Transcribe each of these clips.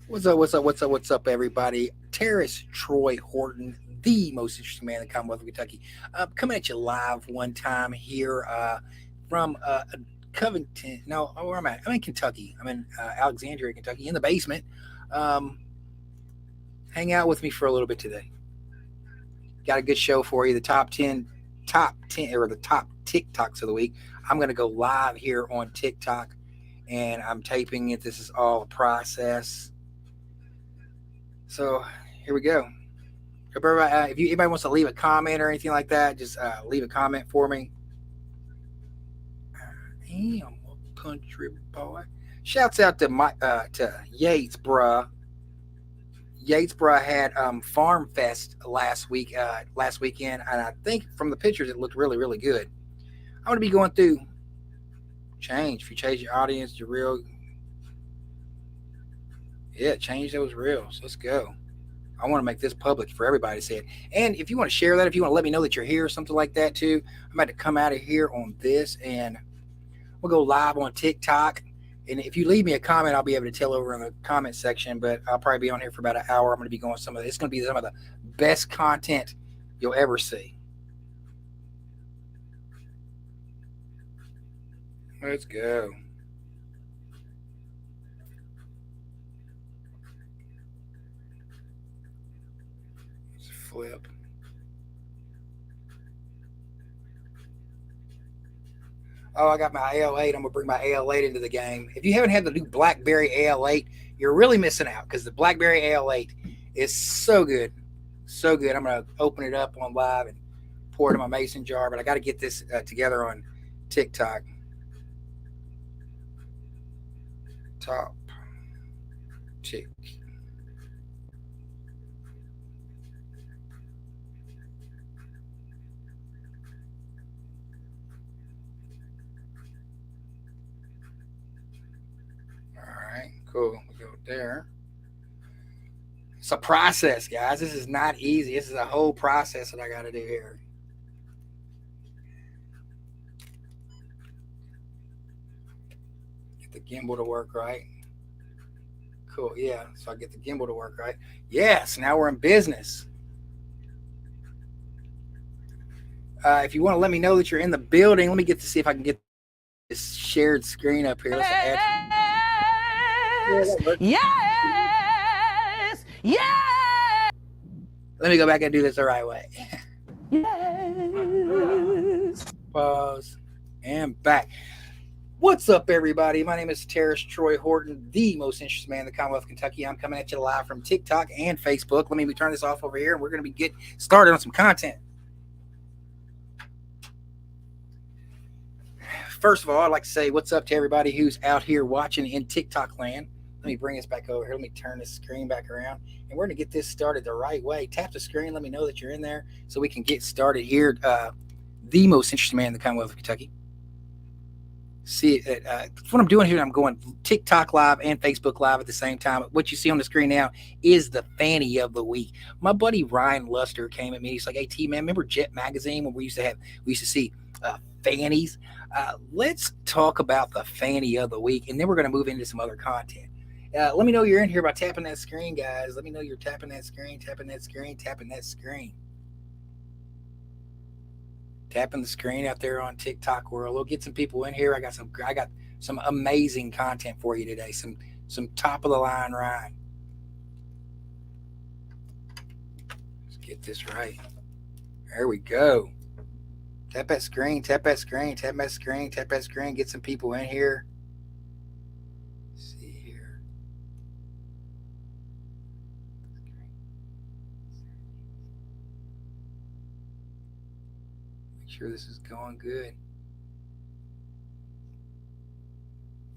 What's up, everybody? Terrace Troy Horton, the most interesting man in the Commonwealth of Kentucky, coming at you live one time here from Covington. No, where am I? I'm in Kentucky. I'm in Alexandria, Kentucky, in the basement. Um, hang out with me for a little bit today. Got a good show for you. The top ten, or the top TikToks of the week. I'm going to go live here on TikTok, and I'm taping it. This is all a process. So here we go. If anybody wants to leave a comment or anything like that, just leave a comment for me. Damn, country boy. Shouts out to Yates, bruh. Yates, bruh had Farm Fest last weekend, and I think from the pictures it looked really, really good. I'm gonna be going through change. If you change your audience, your real, yeah, change those reels. Let's go. I want to make this public for everybody to see it. And if you want to share that, if you want to let me know that you're here, something like that too, I'm about to come out of here on this, and we'll go live on TikTok. And if you leave me a comment, I'll be able to tell over in the comment section. But I'll probably be on here for about an hour. I'm going to be going it's going to be some of the best content you'll ever see. Let's go. Let's flip. Oh, I got my AL8. I'm gonna bring my AL8 into the game. If you haven't had the new BlackBerry AL8, you're really missing out because the BlackBerry AL8 is so good, so good. I'm gonna open it up on live and pour it in my mason jar, but I got to get this together on TikTok. Top tick. All right, cool. We go there. It's a process, guys. This is not easy. This is a whole process that I got to do here. Get the gimbal to work right. Cool. Yeah. So I get the gimbal to work right. Yes. Now we're in business. If you want to let me know that you're in the building, let me get to see if I can get this shared screen up here. Let's add. Yes, yes. Let me go back and do this the right way. Yes. Pause and back. What's up, everybody? My name is Terrace Troy Horton, the most interesting man in the Commonwealth of Kentucky. I'm coming at you live from TikTok and Facebook. Let me turn this off over here, and we're going to get started on some content. First of all, I'd like to say what's up to everybody who's out here watching in TikTok land. Let me bring this back over here. Let me turn this screen back around, and we're going to get this started the right way. Tap the screen. Let me know that you're in there so we can get started here. The most interesting man in the Commonwealth of Kentucky. See, what I'm doing here, I'm going TikTok live and Facebook live at the same time. What you see on the screen now is the Fanny of the week. My buddy Ryan Luster came at me. He's like, "Hey, T man, remember Jet Magazine when we used to see fannies? Let's talk about the Fanny of the week, and then we're going to move into some other content." Let me know you're in here by tapping that screen, guys. Let me know you're tapping that screen, tapping that screen, tapping that screen. Tapping the screen out there on TikTok world. We'll get some people in here. I got some amazing content for you today. Some top of the line ride. Let's get this right. There we go. Tap that screen, tap that screen, tap that screen, tap that screen. Get some people in here. Let's see here. Make sure this is going good.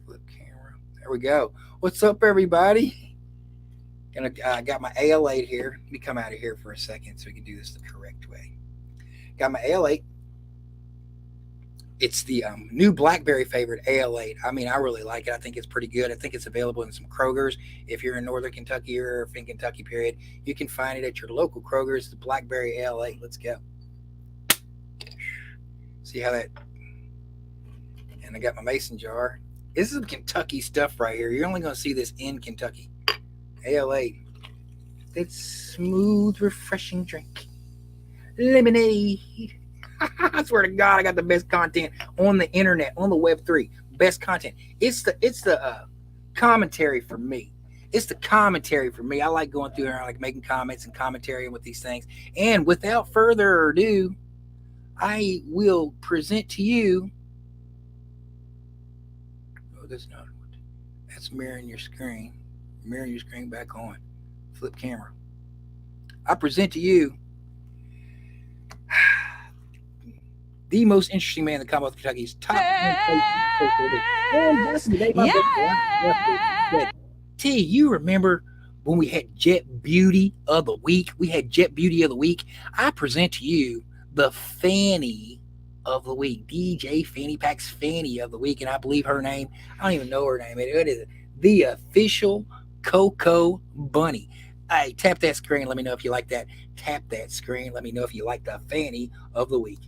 Flip camera. There we go. What's up, everybody? I got my AL8 here. Let me come out of here for a second so we can do this the correct way. Got my AL8. It's the new BlackBerry favorite AL8. I mean, I really like it. I think it's pretty good. I think it's available in some Kroger's. If you're in Northern Kentucky or in Kentucky, period, you can find it at your local Kroger's. The BlackBerry AL8. Let's go. See how that? And I got my mason jar. This is some Kentucky stuff right here. You're only going to see this in Kentucky. ALA. It's smooth, refreshing drink. Lemonade. I swear to God, I got the best content on the internet, on the Web3. Best content. It's the commentary for me. It's the commentary for me. I like going through and I like making comments and commentary with these things. And without further ado, I will present to you. Oh, that's not. That's mirroring your screen. Mirroring your screen back on. Flip camera. I present to you the most interesting man in the Commonwealth of Kentucky's top 10. Yeah. T, you remember when we had Jet Beauty of the Week? We had Jet Beauty of the Week. I present to you the Fanny of the Week. DJ Fanny Pack's Fanny of the Week. And I believe her name, I don't even know her name. It is the official Cocoa Bunny. Hey, tap that screen. Let me know if you like that. Tap that screen. Let me know if you like the Fanny of the Week.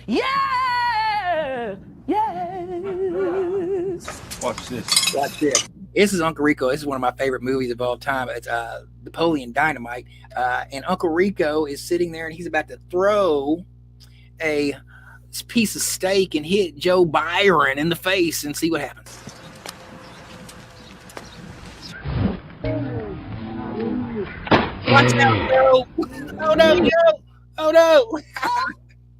Yeah. Yes. Watch this. Watch this. This is Uncle Rico. This is one of my favorite movies of all time. It's Napoleon Dynamite. And Uncle Rico is sitting there and he's about to throw a piece of steak and hit Joe Byron in the face and see what happens. Watch out, Joe. Oh no, Joe. Oh no.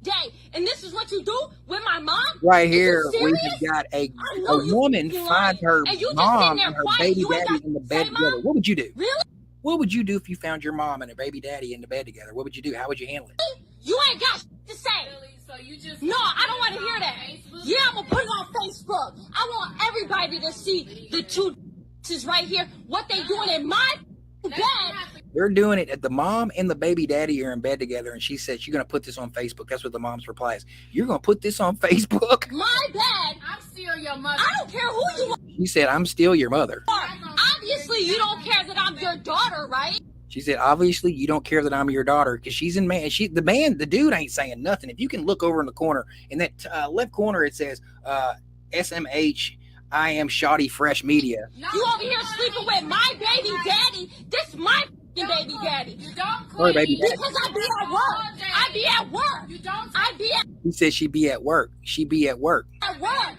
Day, and this is what you do with my mom? Right here, we have got a woman lying. find her And you just mom sitting there and her quiet. baby You ain't daddy got in the to bed say, together. Mom? What would you do? Really? What would you do if you found your mom and her baby daddy in the bed together? What would you do? How would you handle it? You ain't got to say. So you just No, I don't want to hear that. Yeah, I'm gonna put it on Facebook. I want everybody to see the two is right here. What they doing in my bed? They're doing it at the mom and the baby daddy are in bed together, and she said she's gonna put this on Facebook. That's what the mom's reply is. You're gonna put this on Facebook? My bed. I'm still your mother. I don't care who you She said, I'm still your mother. are. Obviously, you don't care that I'm your daughter, right? She said, obviously you don't care that I'm your daughter, because she's in man. The dude ain't saying nothing. If you can look over in the corner, in that left corner, it says SMH. I am Shoddy Fresh Media. No, You over here sleeping with my baby daddy. This my baby daddy. You don't Or quit. baby daddy. Because I be at work. I be at work. You don't I be He said she be at work. She be at work. at work.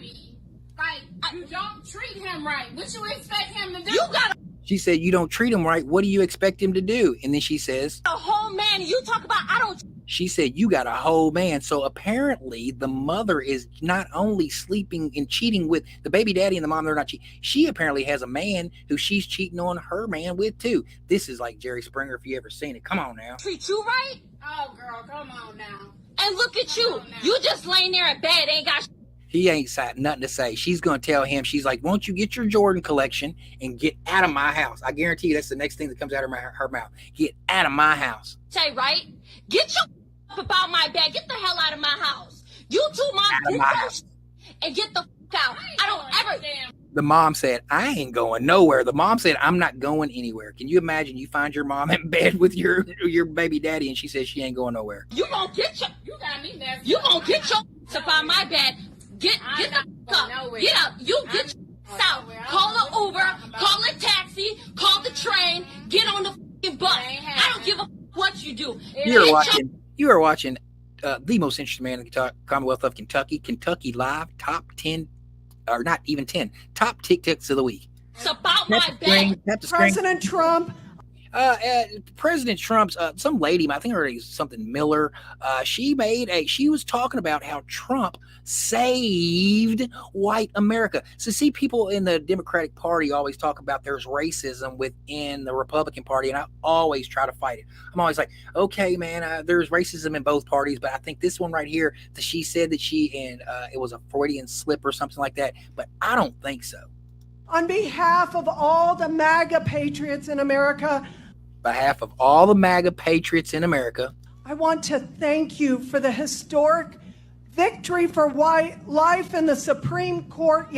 like you don't treat him right. What you expect him to do? You got She said, you don't treat him right. What do you expect him to do? And then she says, a whole man. You talk about I don't. she said, you got a whole man. So apparently the mother is not only sleeping and cheating with the baby daddy and the mom, they're not cheating. She apparently has a man who she's cheating on her man with too. This is like Jerry Springer if you ever seen it. Come on now. Treat you right. Oh, girl, come on now. And look at you. You just laying there in bed. Ain't got. He ain't got nothing to say. She's going to tell him, she's like, won't you get your Jordan collection and get out of my house? I guarantee you that's the next thing that comes out of her mouth. Get out of my house. Say right. Get your about my bed. Get the hell out of my house. You two, mom, Out of get my your house. and get the out. I don't ever. Damn. The mom said, I ain't going nowhere. The mom said, I'm not going anywhere. Can you imagine you find your mom in bed with your baby daddy and she says she ain't going nowhere? You gonna get your. You got me messed You up. gonna get your up on my bed. Get I'm the not up. going nowhere. Get up. You I'm get not your out. going nowhere. I Call don't an know what Uber. you're talking about. Call a taxi. Call the train. Get on the fucking bus. It ain't I don't give a what you do. You are Get watching. You are watching the most interesting man in the Commonwealth of Kentucky. Kentucky Live top 10, or not even 10, top TikToks of the week. It's about Tap my the screen. bed. Tap the screen. President Trump. President Trump's some lady, I think her name is something Miller. She was talking about how Trump saved white America. So see, people in the Democratic Party always talk about there's racism within the Republican Party, and I always try to fight it. I'm always like, okay, man, there's racism in both parties, but I think this one right here, that she said that it was a Freudian slip or something like that, but I don't think so. On behalf of all the MAGA patriots in America, Behalf of all the MAGA patriots in America, I want to thank you for the historic victory for white life in the Supreme Court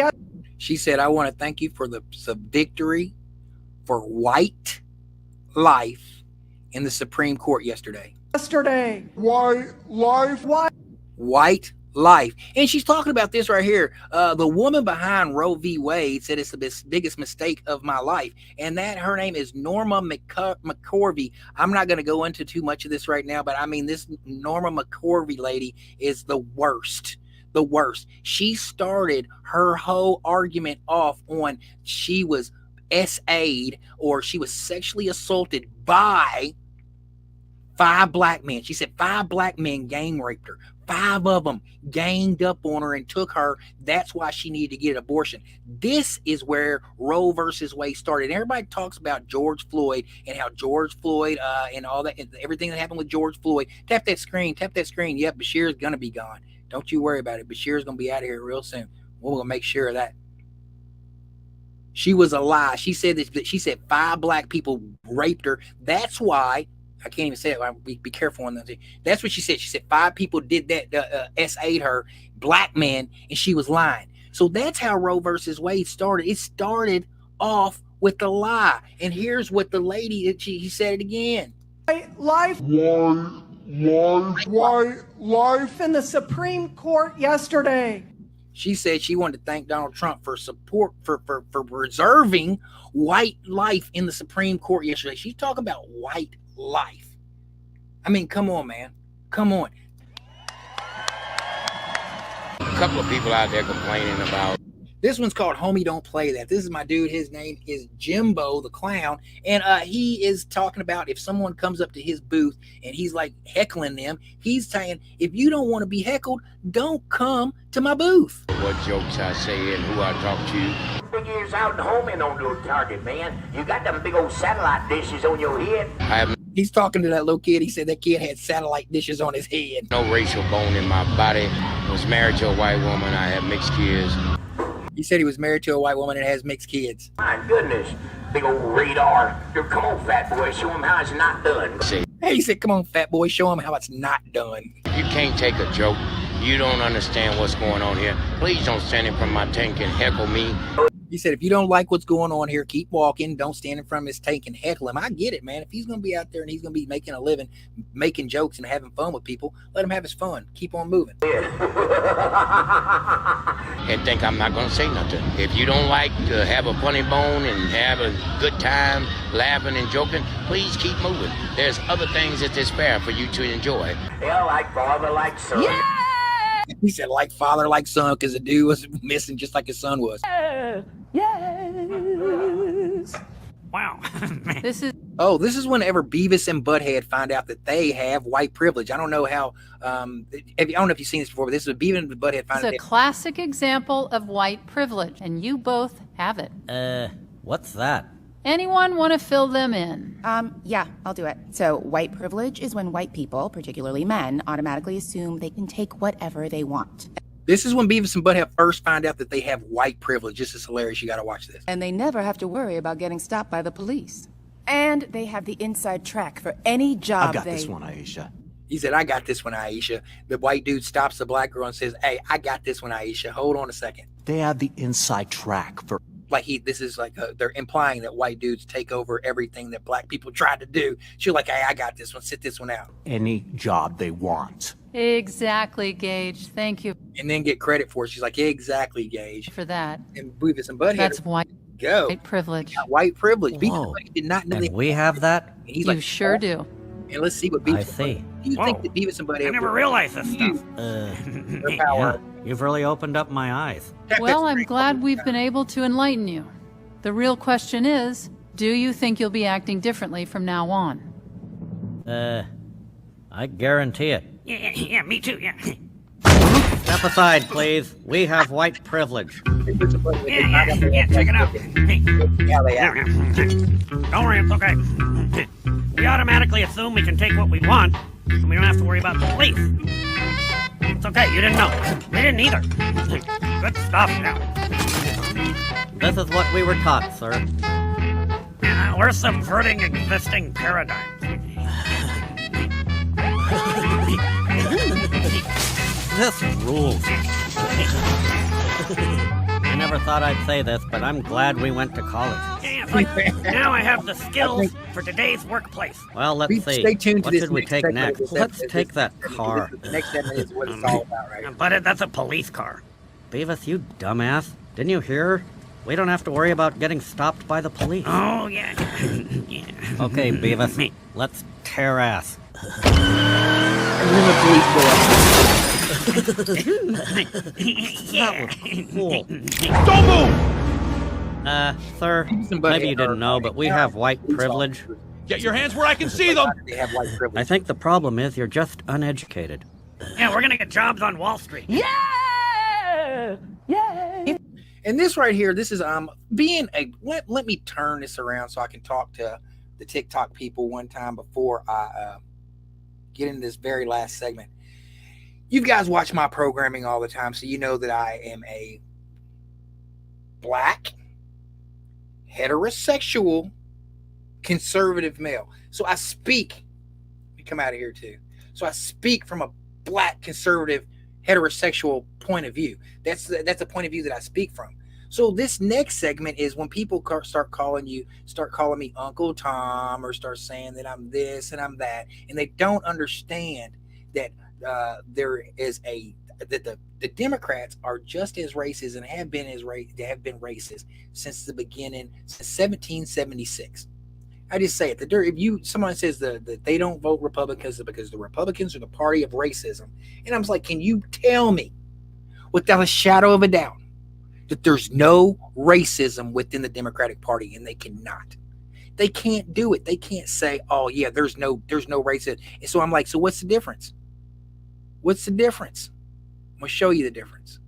she said, I want to thank you for the victory for white life in the Supreme Court yesterday. yesterday. Why life? Why White life. And she's talking about this right here. The woman behind Roe v. Wade said it's the biggest mistake of my life. And that her name is Norma McCorvey. I'm not going to go into too much of this right now, but I mean, this Norma McCorvey lady is the worst. The worst. She started her whole argument off on she was SA'd or she was sexually assaulted by 5 black men. She said 5 black men gang raped her. 5 of them ganged up on her and took her. That's why she needed to get an abortion. This is where Roe versus Wade started. And everybody talks about George Floyd and how George Floyd and all that, and everything that happened with George Floyd. Tap that screen. Tap that screen. Yep, Bashir's going to be gone. Don't you worry about it. Bashir's going to be out of here real soon. We're going to make sure of that. She was a lie. She said that she said 5 black people raped her. That's why I can't even say it. Be careful on that. That's what she said. She said 5 people did that, SA'd her, black men, and she was lying. So that's how Roe versus Wade started. It started off with the lie. And here's what the lady, he said it again. Life in the Supreme Court yesterday. She said she wanted to thank Donald Trump for support for preserving white life in the Supreme Court yesterday. She's talking about white life. I mean, come on, man. Come on. A couple of people out there complaining about. This one's called Homey Don't Play That. This is my dude. His name is Jimbo the Clown. And he is talking about if someone comes up to his booth and he's like heckling them, he's saying, if you don't want to be heckled, don't come to my booth. What jokes I say and who I talk to. Figures out and homing on your target, man. You got them big old satellite dishes on your head. He's talking to that little kid. He said that kid had satellite dishes on his head. No racial bone in my body. I was married to a white woman. I have mixed kids. He said he was married to a white woman and has mixed kids. My goodness. Big old radar. Come on, fat boy. Show him how it's not done. Hey, he said, come on, fat boy. Show him how it's not done. You can't take a joke. You don't understand what's going on here. Please don't stand in front of my tank and heckle me. He said, if you don't like what's going on here, keep walking. Don't stand in front of his tank and heckle him. I get it, man. If he's going to be out there and he's going to be making a living, making jokes and having fun with people, let him have his fun. Keep on moving. And think I'm not going to say nothing. If you don't like to have a funny bone and have a good time laughing and joking, please keep moving. There's other things at this fair for you to enjoy. Yeah, like father, like son. Yeah! He said, like father, like son, because the dude was missing just like his son was. Yes. Wow. This is whenever Bevis and Butthead find out that they have white privilege. I don't know how, I don't know if you've seen this before, but this is Bevis and Butthead find out. a classic example of white privilege, and you both have it. What's that? Anyone want to fill them in? Yeah, I'll do it. So white privilege is when white people, particularly men, automatically assume they can take whatever they want. This is when Beavis and Butthead first find out that they have white privilege. This is hilarious. You got to watch this. And they never have to worry about getting stopped by the police. And they have the inside track for any job I got this one, Aisha. He said, I got this one, Aisha. The white dude stops the black girl and says, hey, I got this one, Aisha. Hold on a second. They have the inside track for... This is like they're implying that white dudes take over everything that black people tried to do. She's like, hey, I got this one. Sit this one out. any job they want. Exactly, Gage. Thank you And then get credit for it. She's like, exactly, Gage. for that. And Beavis and Butthead That's white go. privilege. Got white privilege. Beavis Whoa. and Butthead did not know And that. we have that? And he's You like, sure "Oh." do. And let's see what Beavis. I see. Do you think that Beavis and Butthead I never would realized this stuff. use their power? Yeah, you've really opened up my eyes. Tap Well, that I'm screen. glad we've been able to enlighten you. The real question is, do you think you'll be acting differently from now on? I guarantee it. Yeah, me too, yeah. Step aside, please. We have white privilege. Yeah, check it out. Hey, Yeah, they act. don't worry, it's okay. We automatically assume we can take what we want, so we don't have to worry about the police. It's okay, you didn't know. We didn't either. Good stuff, yeah. This is what we were taught, sir. We're subverting existing paradigms. This rules. I never never thought I'd say this, but I'm glad we went to college. Yeah, it's like, now I have the skills for today's workplace. Well, let's see. Stay tuned to What this should we next take segment of next? this Let's episode. take that car. The next segment is what it's all about, right? But that's a police car. Beavis, you dumbass. Didn't you hear her? We don't have to worry about getting stopped by the police. Oh, yeah. Yeah. Okay, Beavis, let's tear ass. And then the police go up. Yeah. Cool. Don't move! Sir, maybe you didn't know, but we have white privilege. Get your hands where I can see them! They have white privilege. I think the problem is you're just uneducated. Yeah, we're gonna get jobs on Wall Street. Yeah! Yeah! And this right here, this is being a let me turn this around so I can talk to the TikTok people one time before I get into this very last segment. You guys watch my programming all the time, so you know that I am a black, heterosexual, conservative male. So I speak, let me come out of here too. So I speak from a black, conservative, heterosexual point of view. That's a point of view that I speak from. So this next segment is when people start calling me Uncle Tom, or start saying that I'm this and I'm that, and they don't understand that there is that the Democrats are just as racist and have been racist since the beginning, since 1776. I just say it. If someone says that they don't vote Republicans because the Republicans are the party of racism, and I'm like, can you tell me without a shadow of a doubt that there's no racism within the Democratic Party? And they cannot. They can't do it. They can't say, oh yeah, there's no racism. And so I'm like, so what's the difference? What's the difference? I'm gonna show you the difference.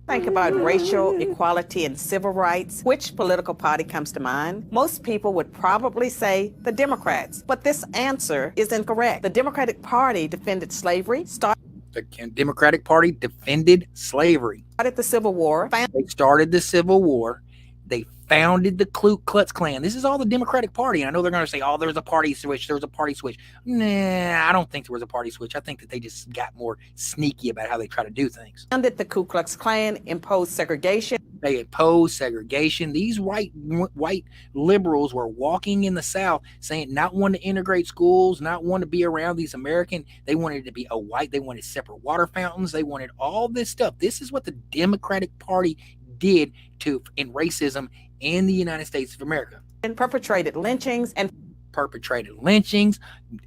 Think about racial equality and civil rights. Which political party comes to mind? Most people would probably say the Democrats, but this answer is incorrect. The Democratic Party defended slavery, The Democratic Party defended slavery. started the Civil War, They started the Civil War. They founded the Ku Klux Klan. This is all the Democratic Party. And I know they're going to say, oh, there's a party switch. There's a party switch. Nah, I don't think there was a party switch. I think that they just got more sneaky about how they try to do things. founded the Ku Klux Klan, imposed segregation. They opposed segregation. These white liberals were walking in the South saying not wanting to integrate schools, not want to be around these American. They wanted it to be they wanted separate water fountains. They wanted all this stuff. This is what the Democratic Party did in racism in the United States of America. And perpetrated lynchings.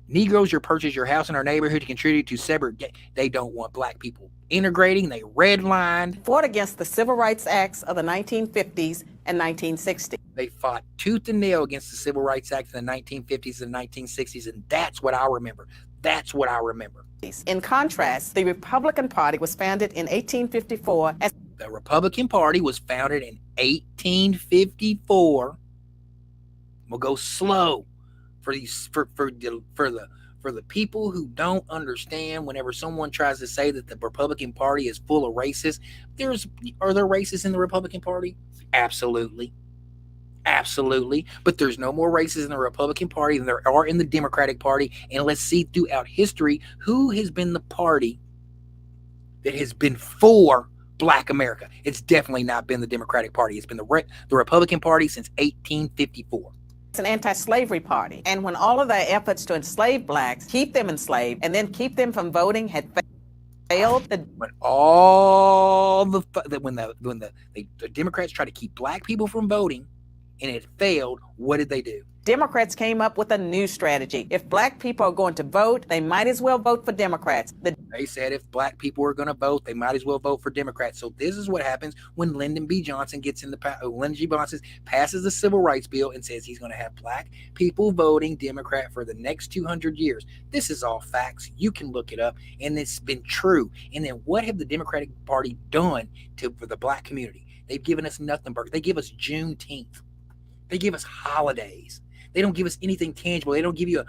Negroes, you purchase your house in our neighborhood to contribute to separate. They don't want black people integrating. They redlined. Fought against the Civil Rights Acts of the 1950s and 1960s. They fought tooth and nail against the Civil Rights Act in the 1950s and 1960s, and that's what I remember. That's what I remember. In contrast, the Republican Party was founded in 1854 as the Republican Party was founded in 1854. We'll go slow for the people who don't understand. Whenever someone tries to say that the Republican Party is full of racists, are there racists in the Republican Party? Absolutely. But there's no more racists in the Republican Party than there are in the Democratic Party. And let's see throughout history who has been the party that has been for Black America. It's definitely not been the Democratic Party. It's been the Republican Party since 1854. It's an anti-slavery party. And when all of their efforts to enslave blacks, keep them enslaved, and then keep them from voting had failed, when the Democrats tried to keep black people from voting and it failed, what did they do? Democrats came up with a new strategy. If black people are going to vote, they might as well vote for Democrats. They said if black people are going to vote, they might as well vote for Democrats. So this is what happens when Lyndon B. Johnson passes the Civil Rights Bill and says he's going to have black people voting Democrat for the next 200 years. This is all facts. You can look it up, and it's been true. And then what have the Democratic Party done for the black community? They've given us nothing but they give us Juneteenth. They give us holidays. They don't give us anything tangible. They don't give us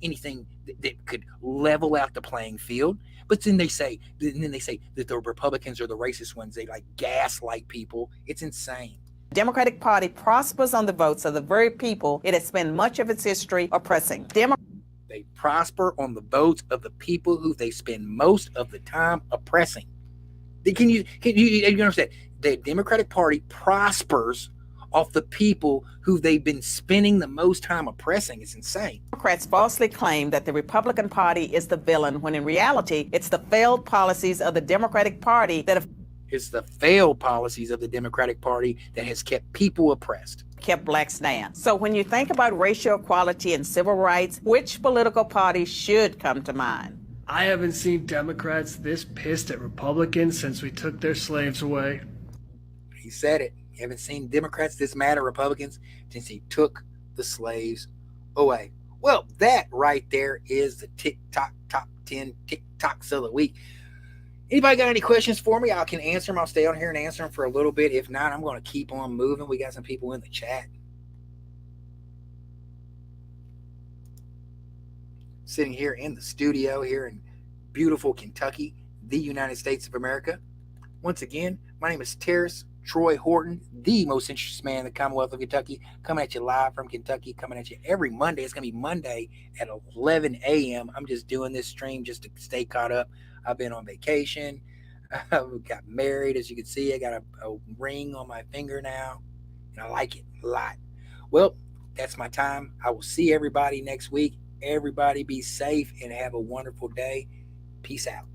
anything that could level out the playing field. But then they say that the Republicans are the racist ones. They like gaslight people. It's insane. The Democratic Party prospers on the votes of the very people it has spent much of its history oppressing. They prosper on the votes of the people who they spend most of the time oppressing. Can you understand? The Democratic Party prospers off the people who they've been spending the most time oppressing. It's insane. Democrats falsely claim that the Republican Party is the villain, when in reality, it's the failed policies of the Democratic Party that have It's the failed policies of the Democratic Party that has kept people oppressed. Kept blacks down. So when you think about racial equality and civil rights, which political party should come to mind? I haven't seen Democrats this pissed at Republicans since we took their slaves away. He said it. You haven't seen Democrats this mad at Republicans since he took the slaves away. Well, that right there is the TikTok top 10 TikToks of the week. Anybody got any questions for me? I can answer them. I'll stay on here and answer them for a little bit. If not, I'm going to keep on moving. We got some people in the chat. Sitting here in the studio here in beautiful Kentucky, the United States of America. Once again, my name is Terrace Troy Horton, the most interesting man in the Commonwealth of Kentucky, coming at you live from Kentucky, coming at you every Monday. It's going to be Monday at 11 a.m. I'm just doing this stream just to stay caught up. I've been on vacation. I got married. As you can see, I got a ring on my finger now, and I like it a lot. Well, that's my time. I will see everybody next week. Everybody be safe and have a wonderful day. Peace out.